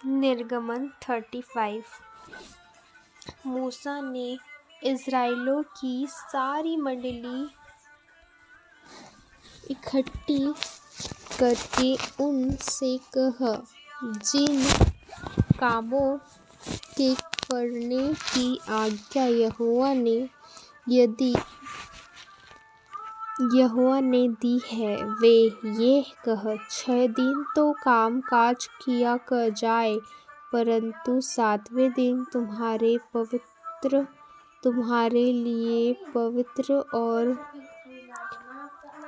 निर्गमन 35। मूसा ने इस्राएलियों की सारी मंडली इकट्ठी करके उनसे कहा, जिन कामों के करने की आज्ञा यहोवा ने दी है वे ये कह, 6 दिन तो काम काज किया कर जाए, परंतु 7वें दिन तुम्हारे लिए पवित्र और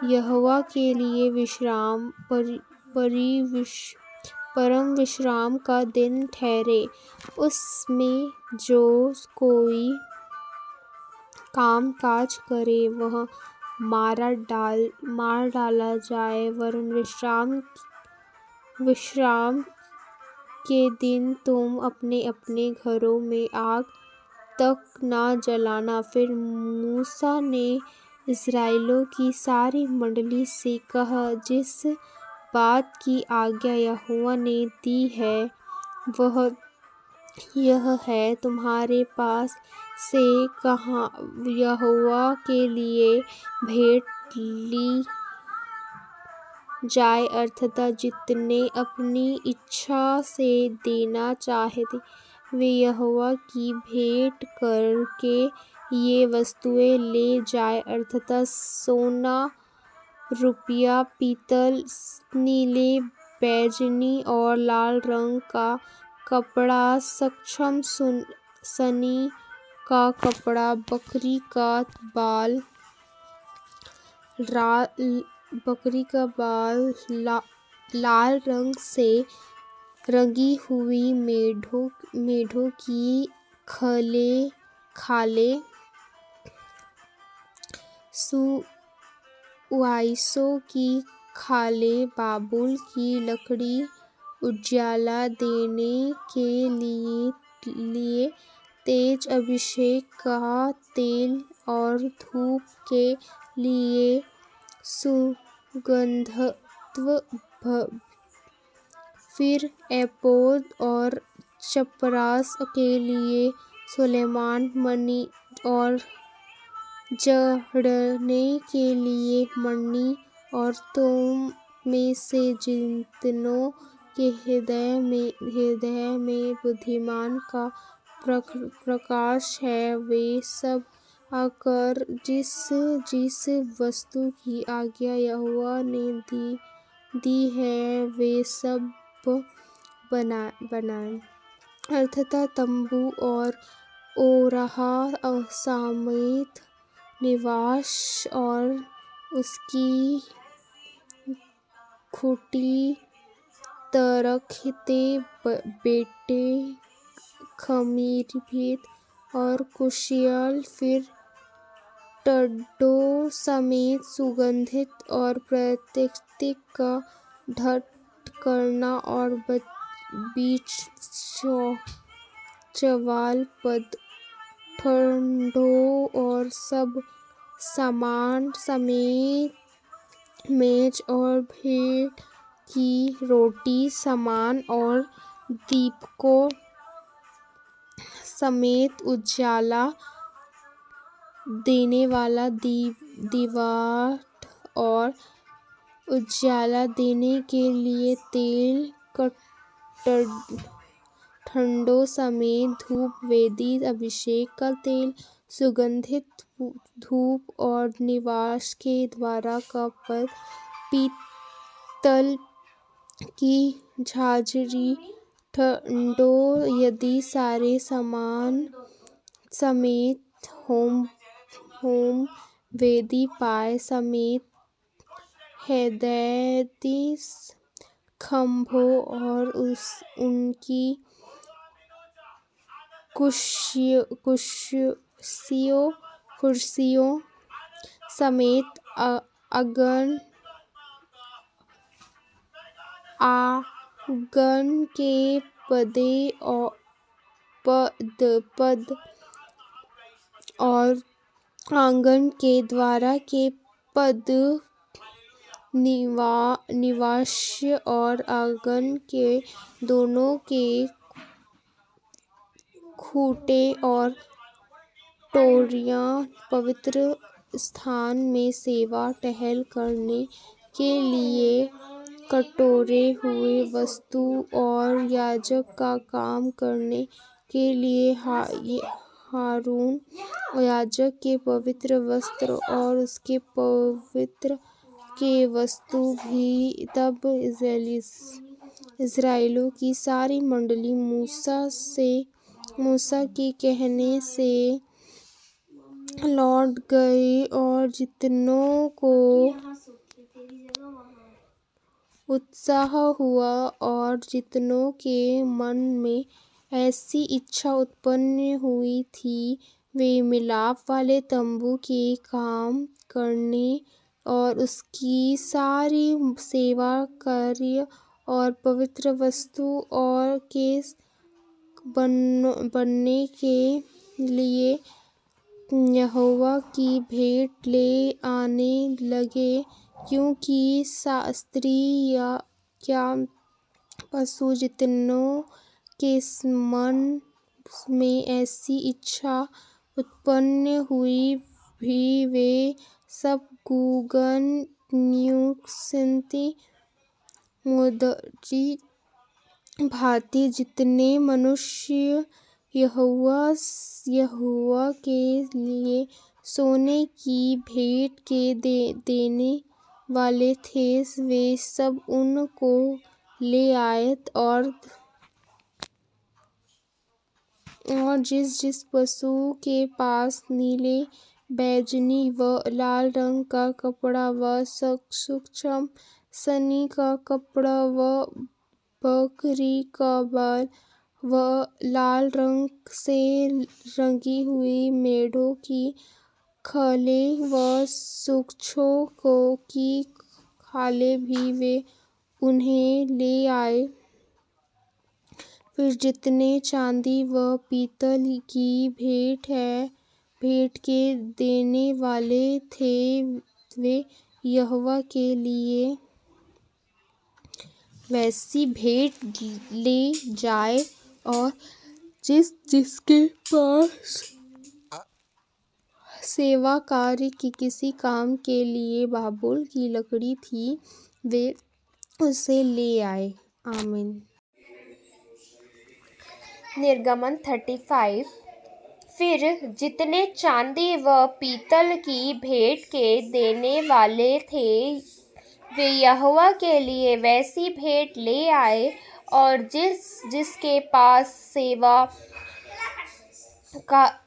यहोवा के लिए परम विश्राम का दिन ठहरे। उसमें जो कोई काम काज करे वह मार डाला जाए, वरन विश्राम के दिन तुम अपने अपने घरों में आग तक न जलाना। फिर मूसा ने इस्राएलियों की सारी मंडली से कहा, जिस बात की आज्ञा यहोवा ने दी है वह यह है, तुम्हारे पास से यहोवा के लिए भेंट ली जाए, अर्थात जितने अपनी इच्छा से देना चाहते वे यहोवा की भेंट करके ये वस्तुएं ले जाए, अर्थात सोना, रुपया, पीतल, नीले, बैंगनी और लाल रंग का कपड़ा, सनी का कपड़ा, बकरी का लाल रंग से रंगी हुई मेढ़ों की खालें, सुआइसों की खालें, बाबुल की लकड़ी, उजियाला देने के लिए तेज अभिषेक का तेल और धूप के लिए सुगंधद्रव्य, फिर एपोद और चपरास के लिए सुलैमान मणि और जड़ने के लिए मणि, और तुम में से जितनों के हृदय में बुद्धिमान का प्रकाश है वे सब आकर जिस वस्तु की आज्ञा यहोवा ने दी है वे सब बनाएं, अर्थात तंबू और ओराहा समेत निवास और उसकी खूंटी, तख्ते, बेंटे, खमीरभेद और कुशियाल, फिर टड्डों समेत सुगंधित और प्राकृतिक का ढकना और बीच चवाल, पद, ठंडों और सब सामान समेत मेज और भेंट की रोटी सामान और दीपकों समेत उजियाला देने वाला दीवट और उजियाला देने के लिए तेल, ठंडों समेत धूप वेदी, अभिषेक का तेल, सुगंधित धूप और निवास के द्वार का पद, पीतल की झांझरी, ठंडों आदि सारे सामान समेत होम वेदी, पाए समेत हैदैदी खंभों और उनकी कुर्सियों समेत आंगन के पद और आंगन के द्वार के पद, निवास्य और आंगन के दोनों के खूंटे और टोरियां पवित्र स्थान में सेवा टहल करने के लिए कटोरे हुए वस्तु और याजक का काम करने के लिए हारून याजक के पवित्र वस्त्र और उसके पवित्र के वस्तु भी। तब इस्राएलियों की सारी मंडली मूसा के कहने से लौट गई और जितनों को उत्साह हुआ और जितनों के मन में ऐसी इच्छा उत्पन्न हुई थी वे मिलाप वाले तंबू के काम करने और उसकी सारी सेवा कार्य और पवित्र वस्तु और के बनने के लिए यहोवा की भेंट ले आने लगे, क्योंकि स्त्री या पशु जितनों के मन में ऐसी इच्छा उत्पन्न हुई भी वे सब गूगन न्यूक्सिंती मोदची भांति जितने मनुष्य यहोवा के लिए सोने की भेंट के देने वाले थे वे सब उनको ले आए और जिस पशु के पास नीले बैजनी व लाल रंग का कपड़ा व सूक्ष्म सनी का कपड़ा व बकरी का बाल व लाल रंग से रंगी हुई मेढ़ों की खालें व सूक्षों की खालें भी वे उन्हें ले आए। फिर जितने चांदी व पीतल की भेंट के देने वाले थे वे यहोवा के लिए वैसी भेंट ले जाए और जिसके पास सेवा कार्य की किसी काम के लिए बाबुल की लकड़ी थी वे उसे ले आए। आमीन। निर्गमन 35। फिर जितने चांदी व पीतल की भेंट के देने वाले थे वे यहोवा के लिए वैसी भेंट ले आए और जिसके पास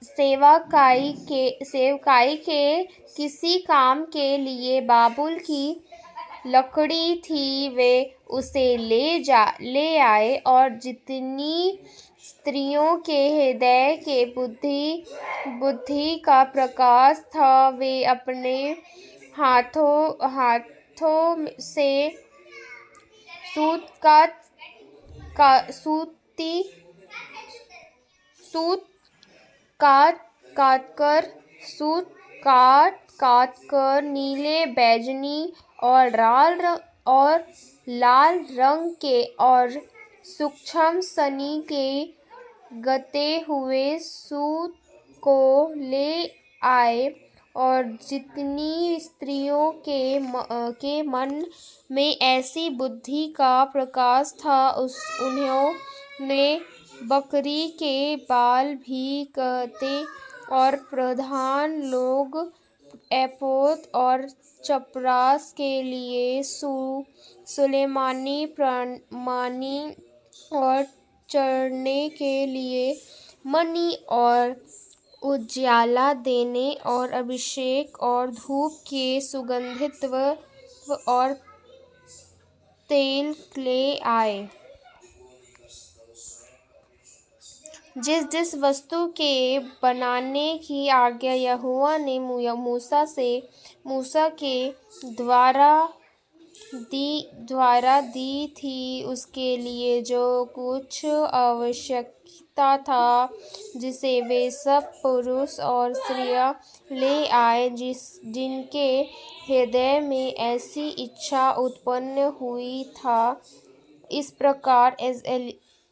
सेवकाई के किसी काम के लिए बाबुल की लकड़ी थी वे उसे ले आए और जितनी स्त्रियों के हृदय के बुद्धि का प्रकाश था वे अपने हाथों से सूत काट कर नीले बैजनी और लाल रंग के और सूक्ष्म सनी के गते हुए सूत को ले आए और जितनी स्त्रियों के मन में ऐसी बुद्धि का प्रकाश था उन्होंने बकरी के बाल भी काटे और प्रधान लोग एपोद और चपरास के लिए सुलेमानी प्रमाणी और चढ़ने के लिए मणि और उजियाला देने और अभिषेक और धूप के सुगंधित और तेल ले आए। जिस वस्तु के बनाने की आज्ञा यहोवा ने मूसा के द्वारा द्वारा दी थी, उसके लिए जो कुछ आवश्यकता था, जिसे वे सब पुरुष और स्त्रियां ले आए, जिनके हृदय में ऐसी इच्छा उत्पन्न हुई था। इस प्रकार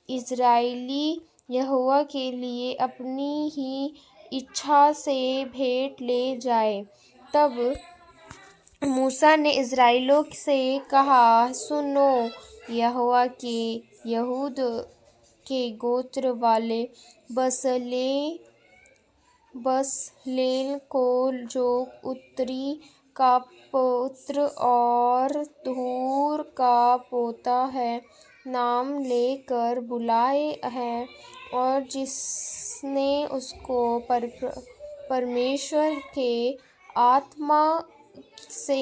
इस्राएली यहोवा के लिए अपनी ही इच्छा से भेंट ले जाए। तब मूसा ने इस्राएलियों से कहा, सुनो, यहोवा के यहूदा के गोत्र वाले बसलेल को, जो उत्तरी का पुत्र और हूर का पोता है, नाम लेकर बुलाए है, और जिसने उसको परमेश्वर के आत्मा से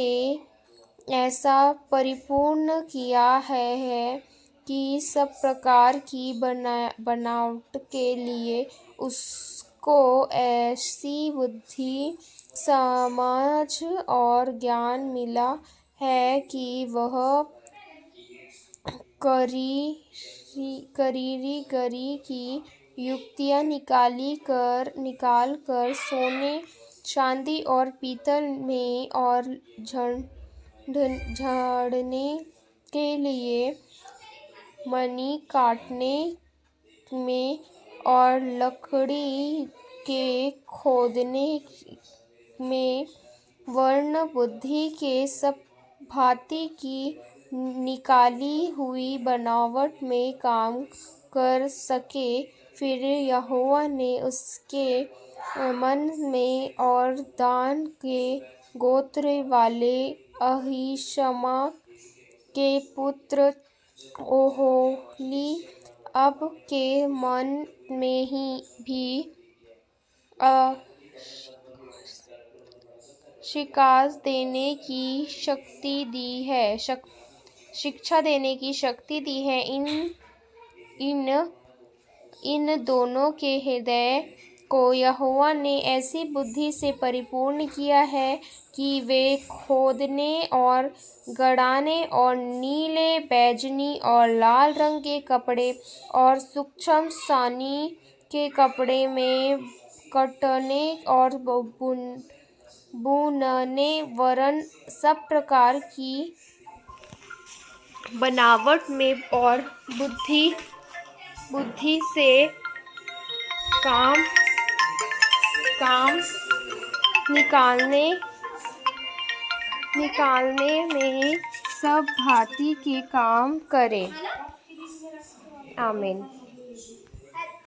ऐसा परिपूर्ण किया है कि सब प्रकार की बनावट के लिए उसको ऐसी बुद्धि, समझ और ज्ञान मिला है कि वह कारीगरी की युक्तियाँ निकाल कर सोने, चांदी और पीतल में, और झाड़ने के लिए मणि काटने में, और लकड़ी के खोदने में, वर्ण बुद्धि के सब भांति की निकाली हुई बनावट में काम कर सके। फिर यहोवा ने उसके मन में और दान के गोत्र वाले अहीशमाक के पुत्र ओहोलीआब के मन में भी शिक्षा देने की शक्ति दी है। इन दोनों के हृदय को यहोवा ने ऐसी बुद्धि से परिपूर्ण किया है कि वे खोदने और गड़ाने और नीले, बैजनी और लाल रंग के कपड़े और सूक्ष्म सानी के कपड़े में कटने और बुनने, वरन सब प्रकार की बनावट में और बुद्धि से काम निकालने में सब भांति के काम करें। आमीन।